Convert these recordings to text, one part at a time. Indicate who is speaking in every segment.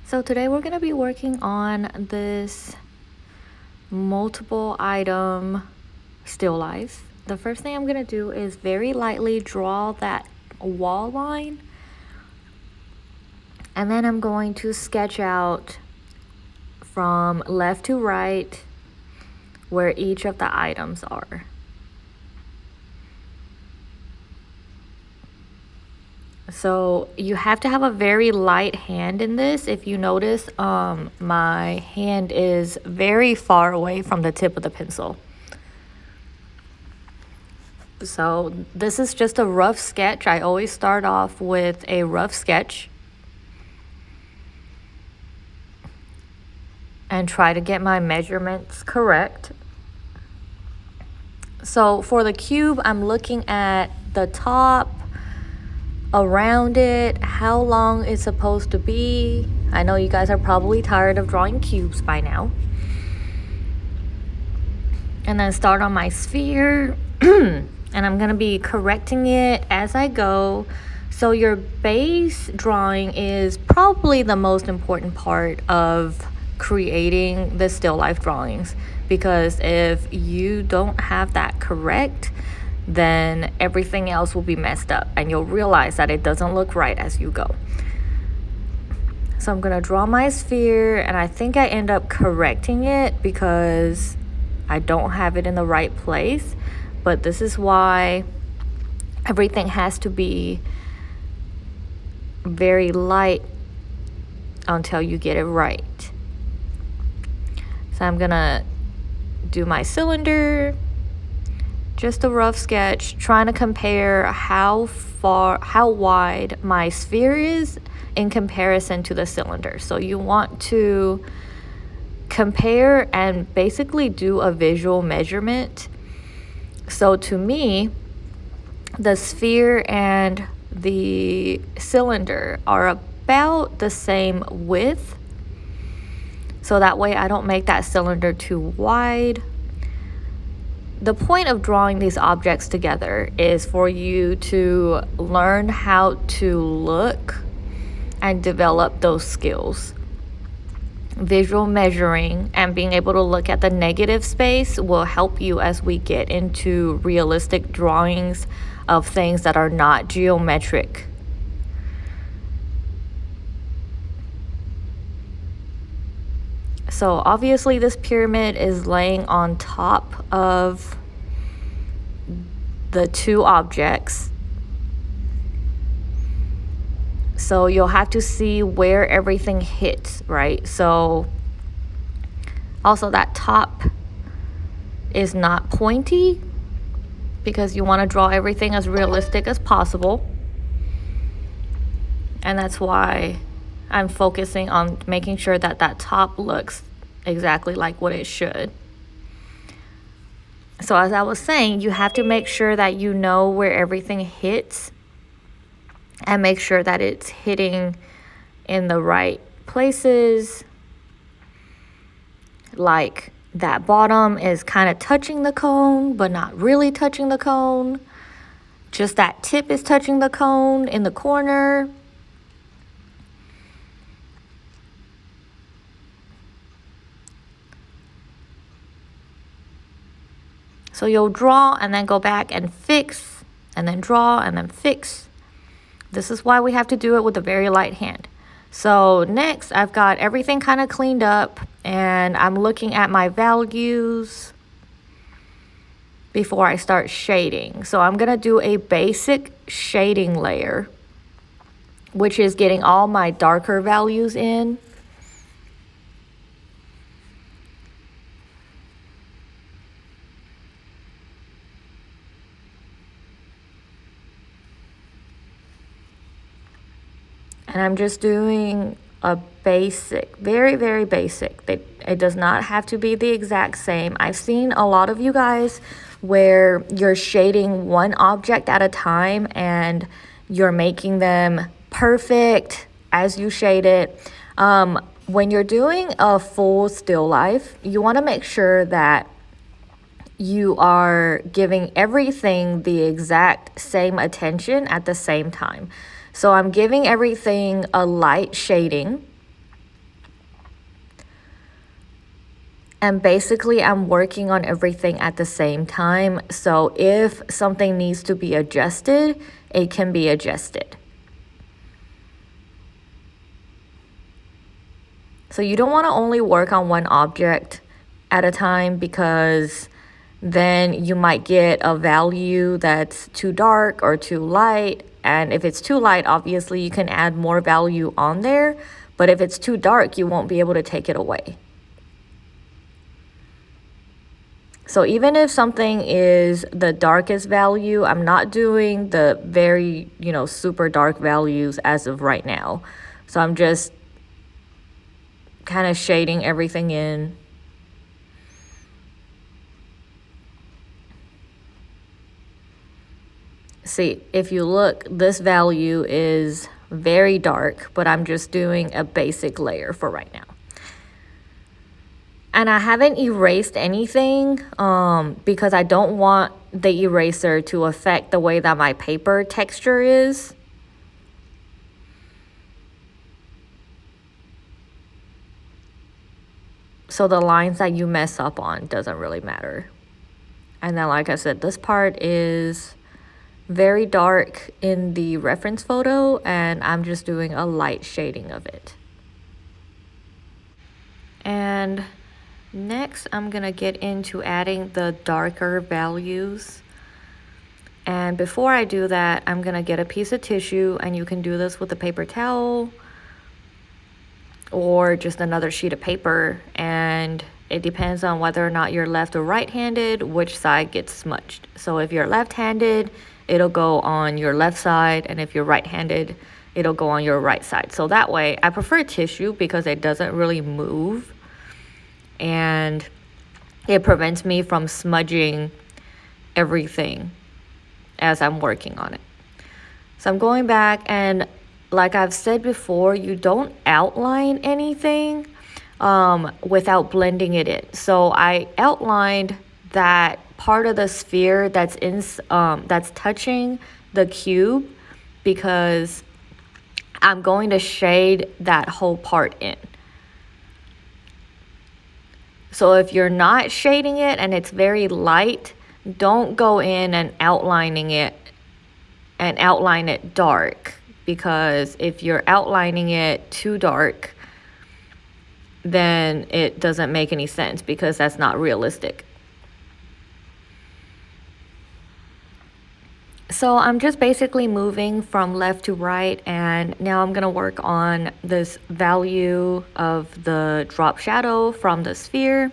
Speaker 1: So today we're going to be working on this multiple item still life. The first thing I'm going to do is very lightly draw that wall line, and then I'm going to sketch out from left to right where each of the items are. So you have to have a very light hand in this. If you notice, my hand is very far away from the tip of the pencil. So this is just a rough sketch. I always start off with a rough sketch and try to get my measurements correct. So for the cube, I'm looking at the top, around it, how long it's supposed to be. I know you guys are probably tired of drawing cubes by now. And then start on my sphere and I'm going to be correcting it as I go. So your base drawing is probably the most important part of creating the still life drawings, because if you don't have that correct, then everything else will be messed up and you'll realize that it doesn't look right as you go. So I'm gonna draw my sphere, and I think I end up correcting it because I don't have it in the right place, but this is why everything has to be very light until you get it right. So I'm gonna do my cylinder, just a rough sketch, trying to compare how wide my sphere is in comparison to the cylinder. So you want to compare and basically do a visual measurement. So to me, the sphere and the cylinder are about the same width. So that way I don't make that cylinder too wide. The point of drawing these objects together is for you to learn how to look and develop those skills. Visual measuring and being able to look at the negative space will help you as we get into realistic drawings of things that are not geometric. So obviously this pyramid is laying on top of the two objects. So you'll have to see where everything hits, right? So also that top is not pointy because you want to draw everything as realistic as possible. And that's why I'm focusing on making sure that that top looks exactly like what it should. So as I was saying, you have to make sure that you know where everything hits and make sure that it's hitting in the right places. Like that bottom is kind of touching the cone, but not really touching the cone. Just that tip is touching the cone in the corner. So you'll draw and then go back and fix, and then draw and then fix. This is why we have to do it with a very light hand. So next, I've got everything kind of cleaned up, and I'm looking at my values before I start shading. So I'm going to do a basic shading layer, which is getting all my darker values in. And I'm just doing a basic, very, very basic. It does not have to be the exact same. I've seen a lot of you guys where you're shading one object at a time and you're making them perfect as you shade it. When you're doing a full still life, you want to make sure that you are giving everything the exact same attention at the same time. So I'm giving everything a light shading, And basically, I'm working on everything at the same time. So if something needs to be adjusted, it can be adjusted. So you don't want to only work on one object at a time, because then you might get a value that's too dark or too light. And if it's too light, obviously you can add more value on there. But if it's too dark, you won't be able to take it away. So even if something is the darkest value, I'm not doing the very, super dark values as of right now. So I'm just kind of shading everything in. See, if you look, this value is very dark, but I'm just doing a basic layer for right now. And I haven't erased anything because I don't want the eraser to affect the way that my paper texture is. So the lines that you mess up on doesn't really matter. And then, like I said, this part is very dark in the reference photo, and I'm just doing a light shading of it. And next, I'm gonna get into adding the darker values. And before I do that, I'm gonna get a piece of tissue, and you can do this with a paper towel or just another sheet of paper, and it depends on whether or not you're left or right-handed, which side gets smudged. So if you're left-handed, it'll go on your left side, and if you're right-handed, it'll go on your right side. So that way, I prefer tissue because it doesn't really move, and it prevents me from smudging everything as I'm working on it. So I'm going back, and like I've said before, you don't outline anything without blending it in. So I outlined that part of the sphere that's touching the cube, because I'm going to shade that whole part in. So if you're not shading it and it's very light, don't go in and outline it dark, because if you're outlining it too dark, then it doesn't make any sense, because that's not realistic. So I'm just basically moving from left to right, and now I'm gonna work on this value of the drop shadow from the sphere.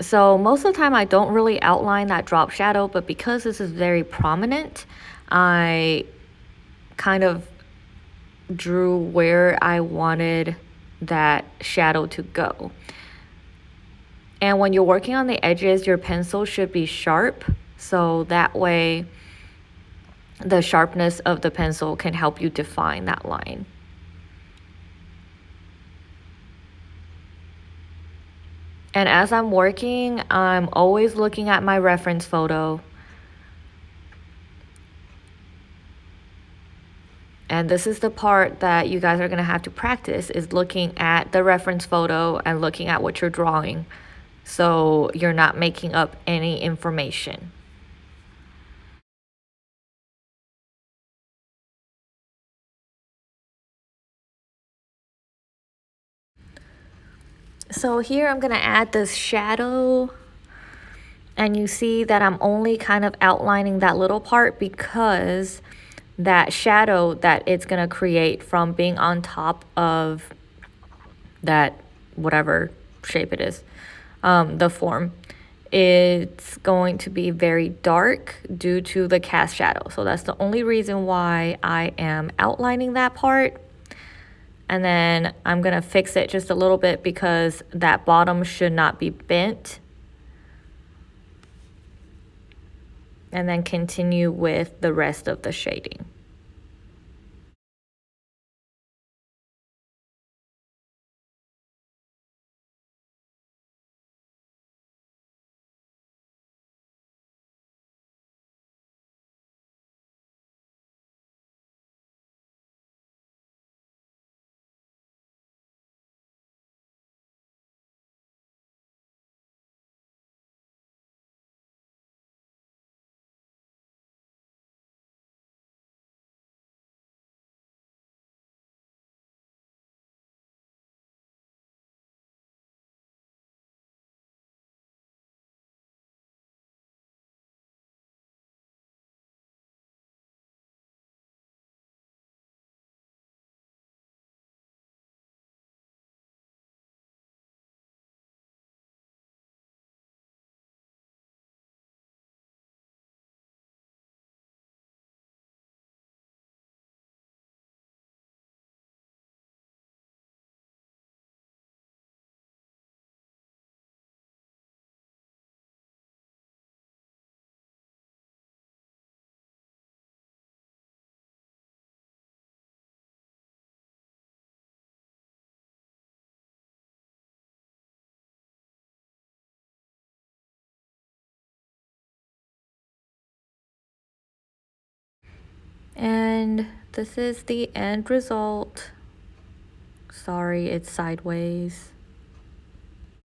Speaker 1: So most of the time I don't really outline that drop shadow, but because this is very prominent, I kind of drew where I wanted that shadow to go. And when you're working on the edges, your pencil should be sharp, so that way the sharpness of the pencil can help you define that line. And as I'm working, I'm always looking at my reference photo. And this is the part that you guys are gonna have to practice, is looking at the reference photo and looking at what you're drawing, so you're not making up any information. So here I'm gonna add this shadow, and you see that I'm only kind of outlining that little part, because that shadow that it's gonna create from being on top of that whatever shape it is, the form, it's going to be very dark due to the cast shadow. So that's the only reason why I am outlining that part. And then I'm gonna fix it just a little bit, because that bottom should not be bent. And then continue with the rest of the shading. And this is the end result. Sorry, it's sideways.